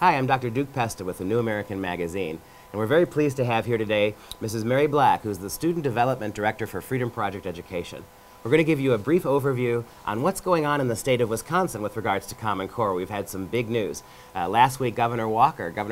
Hi, I'm Dr. Duke Pesta with the New American Magazine, and we're very pleased to have here today Mrs. Mary Black, who's the Student Development Director for Freedom Project Education. We're going to give you a brief overview on what's going on in the state of Wisconsin with regards to Common Core. We've had some big news. Last week, Governor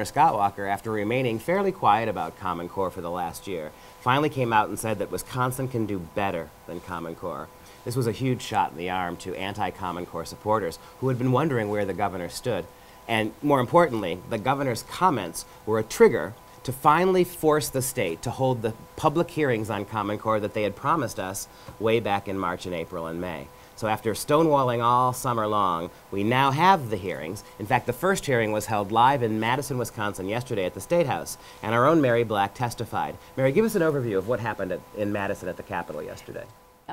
Scott Walker, after remaining fairly quiet about Common Core for the last year, finally came out and said that Wisconsin can do better than Common Core. This was a huge shot in the arm to anti-Common Core supporters who had been wondering where the governor stood. And more importantly, the governor's comments were a trigger to finally force the state to hold the public hearings on Common Core that they had promised us way back in March and April and May. So after stonewalling all summer long, we now have the hearings. In fact, the first hearing was held live in Madison, Wisconsin yesterday at the State House, and our own Mary Black testified. Mary, give us an overview of what happened in Madison at the Capitol yesterday.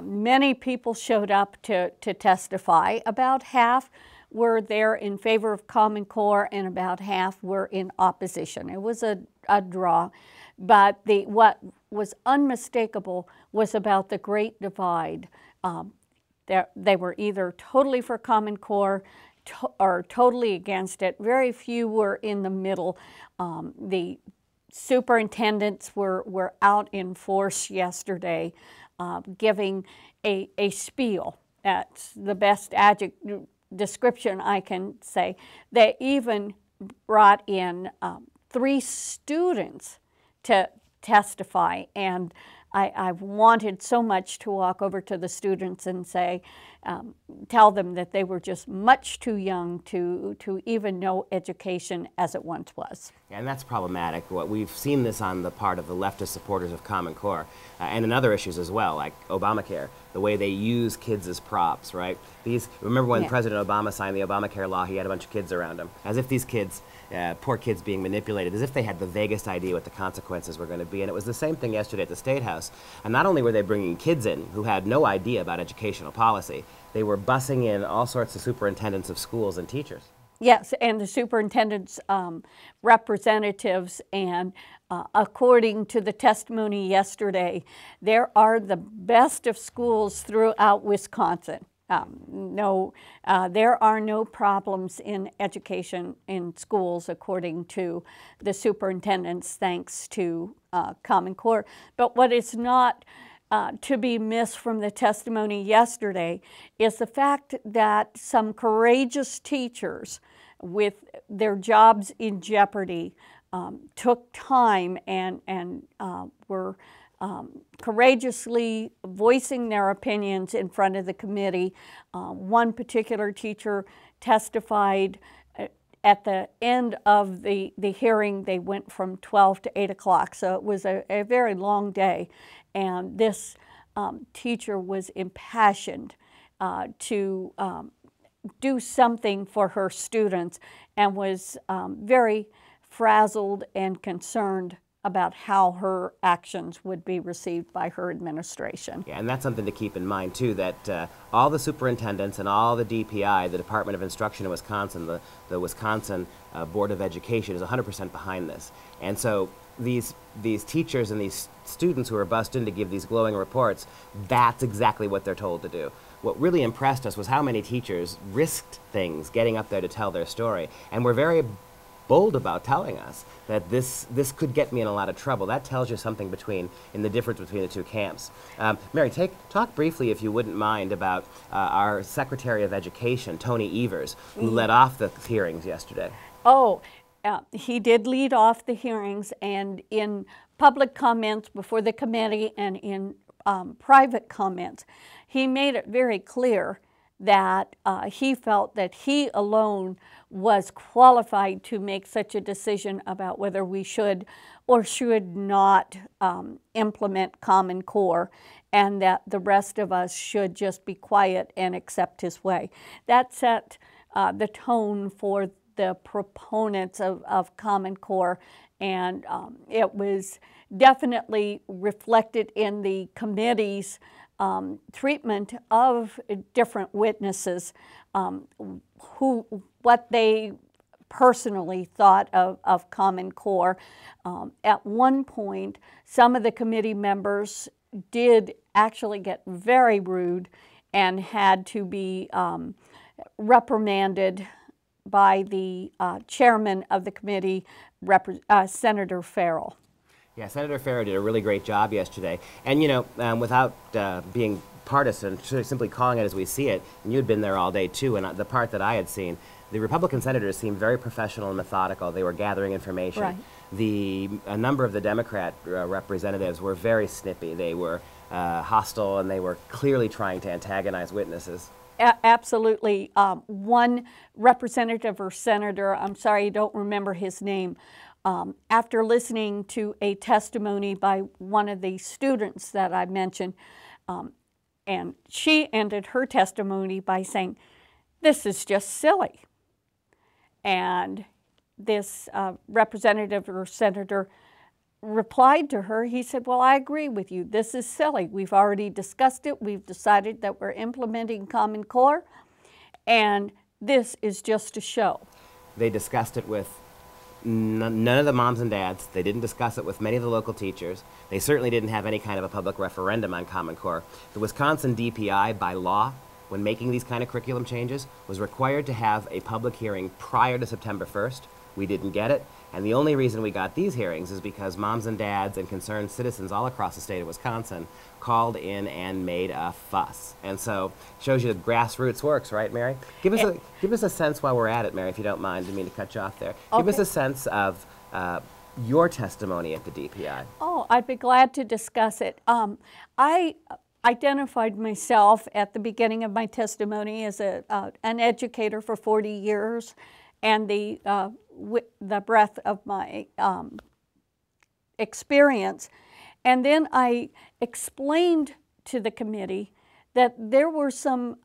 Many people showed up to testify. About half were there in favor of Common Core and about half were in opposition. It was a draw, but what was unmistakable was about the Great Divide. They were either totally for Common Core or totally against it. Very few were in the middle. The superintendents were out in force yesterday, giving a spiel. That's the best description I can say. They even brought in 3 students to testify, and I wanted so much to walk over to the students and say, tell them that they were just much too young to even know education as it once was. And that's problematic. We've seen this on the part of the leftist supporters of Common Core and in other issues as well, like Obamacare, the way they use kids as props, right? Remember when President Obama signed the Obamacare law, he had a bunch of kids around him, as if these kids, poor kids being manipulated, as if they had the vaguest idea what the consequences were going to be. And it was the same thing yesterday at the State House. And not only were they bringing kids in who had no idea about educational policy, they were busing in all sorts of superintendents of schools and teachers. Yes, and the superintendent's representatives, and according to the testimony yesterday, there are the best of schools throughout Wisconsin. There are no problems in education in schools, according to the superintendents, thanks to Common Core. But what is not to be missed from the testimony yesterday is the fact that some courageous teachers with their jobs in jeopardy took time and were courageously voicing their opinions in front of the committee. One particular teacher testified at the end of the hearing. They went from 12 to 8 o'clock, so it was a very long day. And this teacher was impassioned to do something for her students and was very frazzled and concerned about how her actions would be received by her administration. Yeah, and that's something to keep in mind, too, that all the superintendents and all the DPI, the Department of Instruction in Wisconsin, the Wisconsin Board of Education is 100% behind this. And so these teachers and these students who are bussed in to give these glowing reports, that's exactly what they're told to do. What really impressed us was how many teachers risked things getting up there to tell their story, and were very bold about telling us that this could get me in a lot of trouble. That tells you something in the difference between the two camps. Mary, talk briefly, if you wouldn't mind, about our Secretary of Education, Tony Evers, who led off the hearings yesterday. Oh, he did lead off the hearings, and in public comments before the committee and in private comments, he made it very clear that he felt that he alone was qualified to make such a decision about whether we should or should not implement Common Core, and that the rest of us should just be quiet and accept his way. That set the tone for the proponents of Common Core, and it was definitely reflected in the committee's treatment of different witnesses, what they personally thought of Common Core. At one point, some of the committee members did actually get very rude and had to be reprimanded by the chairman of the committee, Senator Farrell. Yeah, Senator Farrell did a really great job yesterday. And, you know, without being partisan, simply calling it as we see it, and you had been there all day too, and the part that I had seen, the Republican senators seemed very professional and methodical. They were gathering information. Right. A number of the Democrat representatives were very snippy. They were hostile, and they were clearly trying to antagonize witnesses. Absolutely. One representative or senator, I'm sorry, I don't remember his name, after listening to a testimony by one of the students that I mentioned, and she ended her testimony by saying, "This is just silly." And this representative or senator replied to her, he said, "Well, I agree with you. This is silly. We've already discussed it. We've decided that we're implementing Common Core, and this is just a show." They discussed it with none of the moms and dads. They didn't discuss it with many of the local teachers. They certainly didn't have any kind of a public referendum on Common Core. The Wisconsin DPI, by law, when making these kind of curriculum changes, was required to have a public hearing prior to September 1st. We didn't get it. And the only reason we got these hearings is because moms and dads and concerned citizens all across the state of Wisconsin called in and made a fuss. And so it shows you that grassroots works, right, Mary? Give us a sense while we're at it, Mary, if you don't mind. I didn't mean to cut you off there. Okay. Give us a sense of your testimony at the DPI. Oh, I'd be glad to discuss it. I identified myself at the beginning of my testimony as an educator for 40 years, and the breadth of my experience. And then I explained to the committee that there were some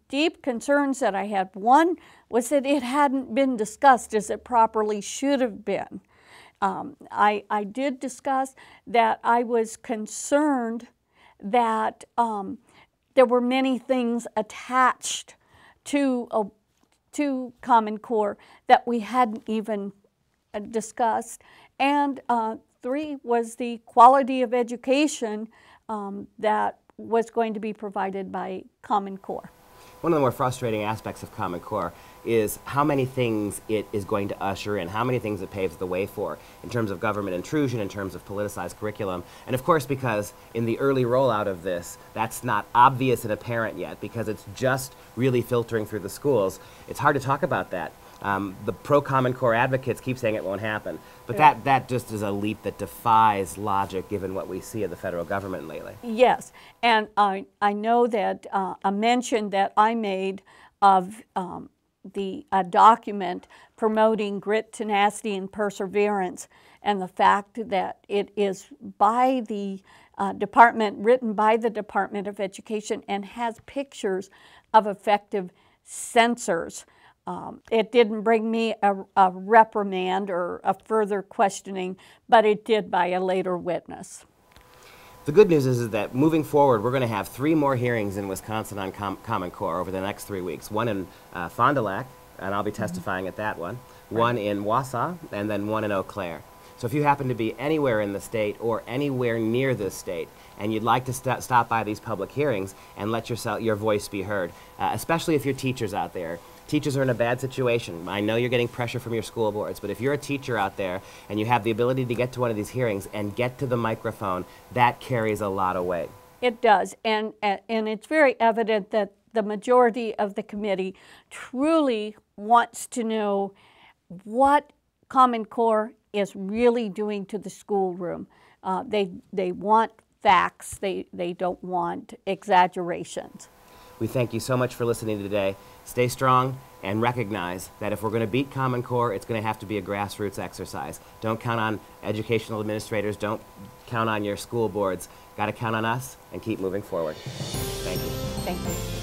deep concerns that I had. One was that it hadn't been discussed as it properly should have been. I did discuss that I was concerned that there were many things attached to Common Core that we hadn't even discussed. And three was the quality of education that was going to be provided by Common Core. One of the more frustrating aspects of Common Core is how many things it is going to usher in, how many things it paves the way for in terms of government intrusion, in terms of politicized curriculum. And of course, because in the early rollout of this, that's not obvious and apparent yet, because it's just really filtering through the schools, it's hard to talk about that. The pro-Common Core advocates keep saying it won't happen, but that just is a leap that defies logic given what we see of the federal government lately. Yes, and I know that a mention that I made of a document promoting grit, tenacity, and perseverance, and the fact that it is by the written by the Department of Education and has pictures of effective censors. It didn't bring me a reprimand or a further questioning, but it did by a later witness. The good news is that moving forward, we're going to have 3 more hearings in Wisconsin on Common Core over the next 3 weeks. One in Fond du Lac, and I'll be testifying at that one. One in Wausau, and then one in Eau Claire. So if you happen to be anywhere in the state or anywhere near this state, and you'd like to stop by these public hearings and let your voice be heard, especially if you're teachers out there. Teachers are in a bad situation. I know you're getting pressure from your school boards, but if you're a teacher out there and you have the ability to get to one of these hearings and get to the microphone, that carries a lot of weight. It does, and it's very evident that the majority of the committee truly wants to know what Common Core is really doing to the schoolroom. They want facts. They don't want exaggerations. We thank you so much for listening today. Stay strong and recognize that if we're going to beat Common Core, it's going to have to be a grassroots exercise. Don't count on educational administrators. Don't count on your school boards. Got to count on us and keep moving forward. Thank you. Thank you.